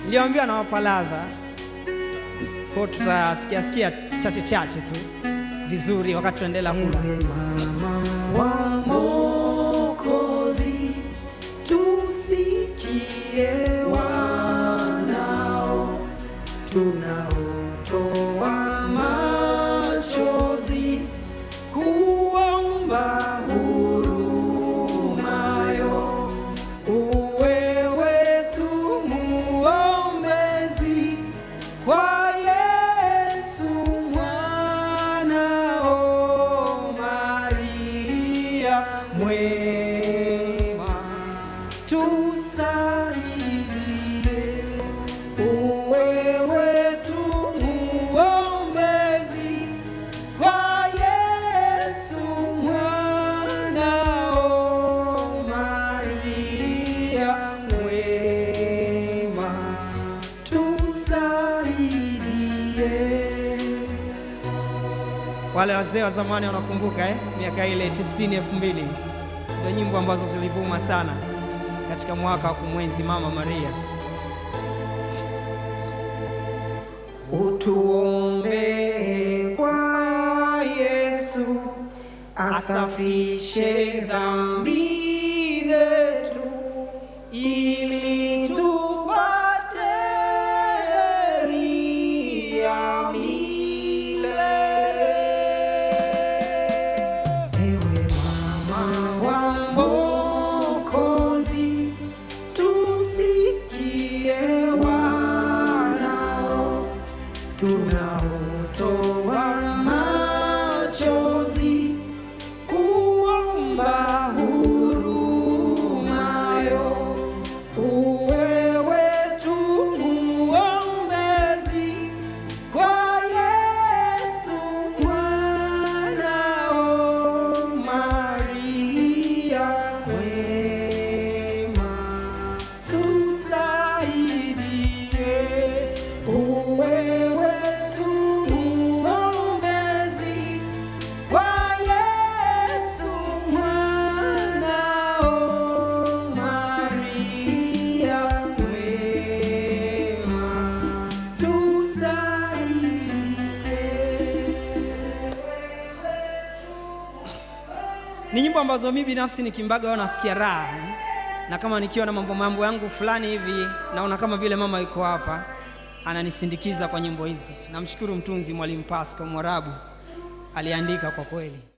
Niliwaambia nawapa ladha, kwa tutasikia chache tu vizuri wakati tuendelea kula. Mama wa Mwokozi, tusikie wanao tunaotoa machozi, kuomba hurumayo, uwe wetu muombezi kwa Yesu mwanao, Maria mwema, tusaidie, uwe wetu muombezi kwa Yesu mwanao, Maria mwema, tusaidie. Wale wazee wa zamani wanakumbuka miaka ile 90 2000, ndio nyimbo ambazo zilivuma sana katika mwaka wa kumwenzi Mama Maria. Utuombee kwa Yesu, asafishe dhambi zetu, ili tupate heri ya milele. Ewe mama wa Mwokozi, tusikie wanao tunaotoa machozi, kuomba hurumayo, uwe wetu muombezi kwa Yesu mwanao, Maria mwema, tusaidie, uwe wetu muombezi kwa Yesu mwanao, Maria mwema, tusaidie. Ni nyimbo ambazo mimi binafsi nikimbaga wao nasikia raha, na kama nikiwa na mambo yangu fulani hivi naona kama vile mama yuko hapa ananisindikiza kwa nyimbo hizi. Namshukuru mtunzi Mwalimu Pasco Mwarabu, aliandika kwa kweli.